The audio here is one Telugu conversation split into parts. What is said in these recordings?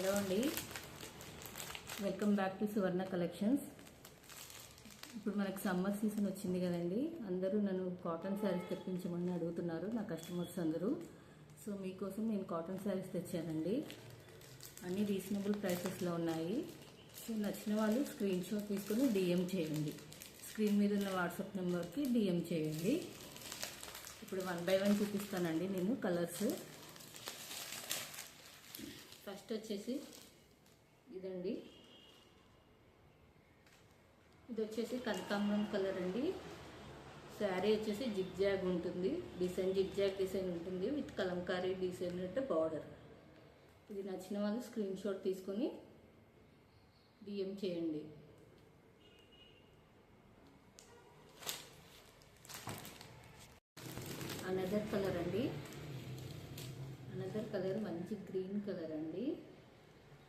హలో అండి, welcome back to Suvarna collections. ఇప్పుడు మనకు సమ్మర్ సీజన్ వచ్చింది కదండి. అందరూ నన్ను కాటన్ శారీస్ తెప్పించమని అడుగుతున్నారు నా కస్టమర్స్ అందరూ. సో మీకోసం నేను కాటన్ శారీస్ తెచ్చానండి. అన్నీ రీజనబుల్ ప్రైసెస్లో ఉన్నాయి. సో నచ్చిన వాళ్ళు స్క్రీన్ షాట్ తీసుకొని డిఎం చేయండి. స్క్రీన్ మీద ఉన్న వాట్సాప్ నెంబర్కి డిఎం చేయండి. ఇప్పుడు 1 by 1 చూపిస్తానండి నేను కలర్స్. ఫస్ట్ వచ్చేసి ఇదండి, ఇది వచ్చేసి కనకాంబరం కలర్ అండి. శారీ వచ్చేసి జిగ్జాగ్ ఉంటుంది, జిగ్జాగ్ డిజైన్ ఉంటుంది విత్ కలంకారీ డిజైన్ బార్డర్. ఇది నచ్చిన వాళ్ళు స్క్రీన్ షాట్ తీసుకొని డిఎం చేయండి. అనదర్ కలర్ అండి, అనదర్ కలర్ మంచి గ్రీన్ కలర్ అండి.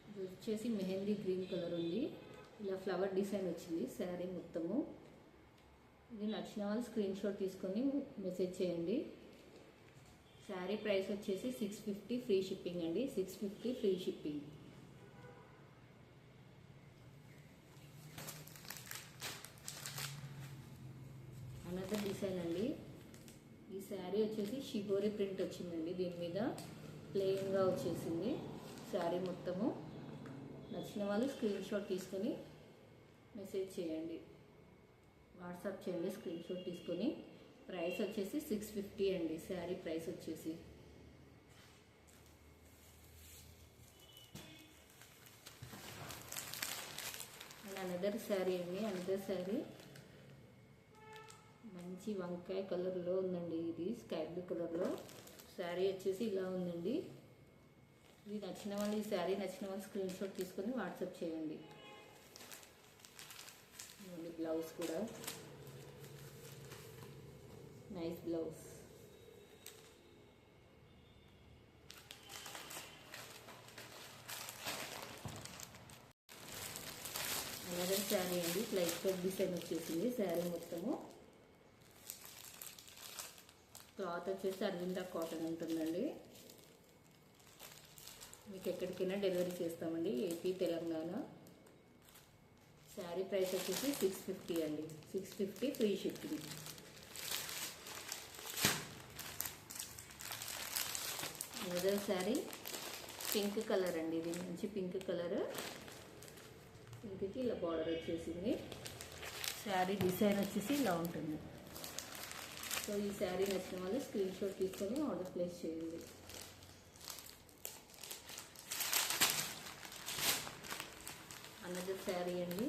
ఇది వచ్చేసి మెహందీ గ్రీన్ కలర్ ఉంది. ఇలా ఫ్లవర్ డిజైన్ వచ్చింది శారీ మొత్తము. ఇది నచ్చిన వాళ్ళు స్క్రీన్ షాట్ తీసుకొని మెసేజ్ చేయండి. శారీ ప్రైస్ వచ్చేసి 650 ఫ్రీ షిప్పింగ్ అండి. 650 ఫ్రీ షిప్పింగ్. అనదర్ డిజైన్ అండి. ఈ శారీ వచ్చేసి షిబోరి ప్రింట్ వచ్చిందండి. దీని మీద ప్లెయిన్గా వచ్చేసింది శారీ మొత్తము. నచ్చిన వాళ్ళు స్క్రీన్ షాట్ తీసుకొని మెసేజ్ చేయండి, వాట్సాప్ చేయండి స్క్రీన్ షాట్ తీసుకొని. ప్రైస్ వచ్చేసి 650 అండి శారీ ప్రైస్ వచ్చేసి. అండ్ అనదర్ శారీ అండి, అనదర్ శారీ మంచి వంకాయ కలర్లో ఉందండి. ఇది స్కై బ్లూ కలర్లో శారీ వచ్చేసి ఇలా ఉందండి. ఇది నచ్చిన వాళ్ళు, ఈ శారీ నచ్చిన వాళ్ళు స్క్రీన్ షాట్ తీసుకొని వాట్సాప్ చేయండి. బ్లౌజ్ కూడా నైస్ బ్లౌజ్. అనదర్ శారీ అండి, లైట్ కట్ డిజైన్ వచ్చేసింది శారీ మొత్తము. క్లాత్ వచ్చేసి అరవింద కాటన్ ఉంటుందండి. మీకు ఎక్కడికైనా డెలివరీ చేస్తామండి, ఏపీ తెలంగాణ. శారీ ప్రైస్ వచ్చేసి 650 అండి. 650 free shipping. Another sari pink colour అండి. ఇది మంచి పింక్ కలర్. పింక్కి ఇలా బార్డర్ వచ్చేసింది. శారీ డిజైన్ వచ్చేసి ఇలా ఉంటుంది. సో ఈ శారీ నచ్చిన వాళ్ళు స్క్రీన్ షాట్ తీసుకొని ఆర్డర్ ప్లేస్ చేయండి. అనదర్ శారీ అండి,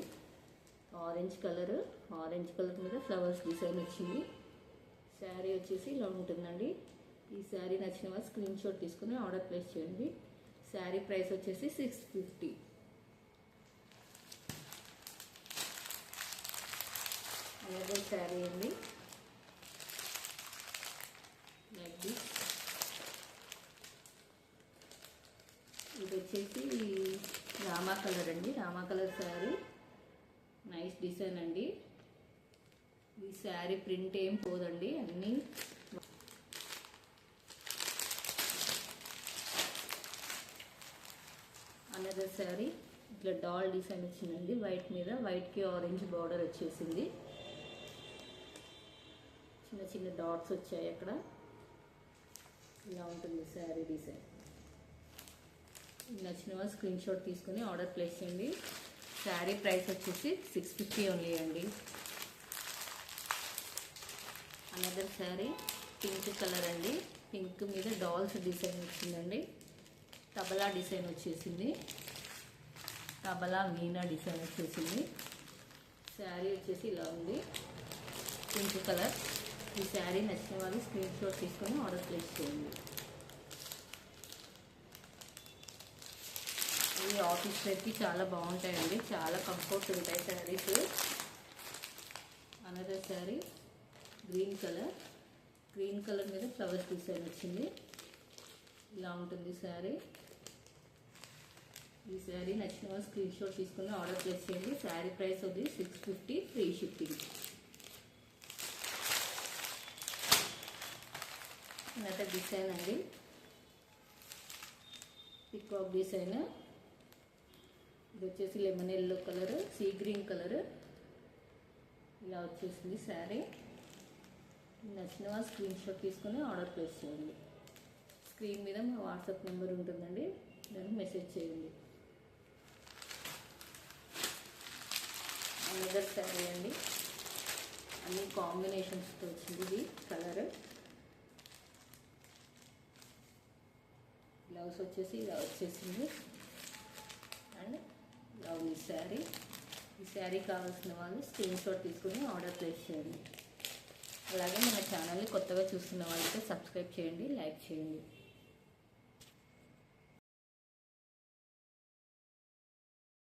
ఆరెంజ్ కలర్. ఆరెంజ్ కలర్ మీద ఫ్లవర్స్ డిజైన్ వచ్చింది. శారీ వచ్చేసి ఇలా ఉంటుందండి. ఈ శారీ నచ్చిన వాళ్ళు స్క్రీన్ షాట్ తీసుకొని ఆర్డర్ ప్లేస్ చేయండి. శారీ ప్రైస్ వచ్చేసి 650. అనదర్ శారీ అండి, లైక్ దిస్. ఇది వచ్చేసి రామా కలర్ అండి, Rama colour sari. Nice design అండి. ఈ శారీ ప్రింట్ ఏం పోదండి, అన్నీ. అనదర్ శారీ ఇట్లా డాల్ డిజైన్ వచ్చిందండి. వైట్ మీద వైట్కి ఆరెంజ్ బార్డర్ వచ్చేసింది. చిన్న చిన్న డాట్స్ వచ్చాయి అక్కడ. ఇలా ఉంటుంది శారీ డిజైన్. నచ్చిన వాళ్ళు స్క్రీన్ షాట్ తీసుకొని ఆర్డర్ ప్లేస్ చేయండి. శారీ ప్రైస్ వచ్చేసి 650 ఓన్లీ అండి. అనదర్ శారీ పింక్ కలర్ అండి. పింక్ మీద డాల్స్ డిజైన్ వచ్చిందండి. తబలా డిజైన్ వచ్చేసింది, తబలా మీనా డిజైన్ వచ్చేసింది. శారీ వచ్చేసి ఇలా ఉంది, పింక్ కలర్. ఈ శారీ నచ్చిన వాళ్ళు స్క్రీన్ షాట్ తీసుకొని ఆర్డర్ ప్లేస్ చేయండి. ఈ ఆఫీస్ వేర్కి చాలా బాగుంటాయండి, చాలా కంఫర్ట్ ఉంటాయి saris. Another sari green colour. Green colour మీద ఫ్లవర్స్ డిజైన్ వచ్చింది. ఇలా ఉంటుంది శారీ. ఈ శారీ నచ్చిన వాళ్ళు స్క్రీన్ షాట్ తీసుకొని ఆర్డర్ ప్లేస్ చేయండి. శారీ ప్రైస్ ఉంది 650 ఫ్రీ షిప్పింగ్. అనదర్ డిజైన్ అండి, పికాక్ డిజైన్. ఇది వచ్చేసి lemon yellow colour, sea green colour. ఇలా వచ్చేసింది శారీ. నచ్చిన వాళ్ళు స్క్రీన్ షాట్ తీసుకొని ఆర్డర్ ప్లేస్ చేయండి. స్క్రీన్ మీద మా వాట్సాప్ నెంబర్ ఉంటుందండి, దానికి మెసేజ్ చేయండి. అనదర్ శారీ అండి, అన్ని కాంబినేషన్స్తో వచ్చింది. ఇది కలర్. బ్లౌజ్ వచ్చేసి ఇలా వచ్చేసింది. అండ్ ఇలా ఉంది శారీ. ఈ శారీ కావాల్సిన వాళ్ళు స్క్రీన్ షాట్ తీసుకుని ఆర్డర్ ప్లేస్ చేయండి. అలాగే మన ఛానల్ని కొత్తగా చూస్తున్న వాళ్ళైతే సబ్స్క్రైబ్ చేయండి, లైక్ చేయండి.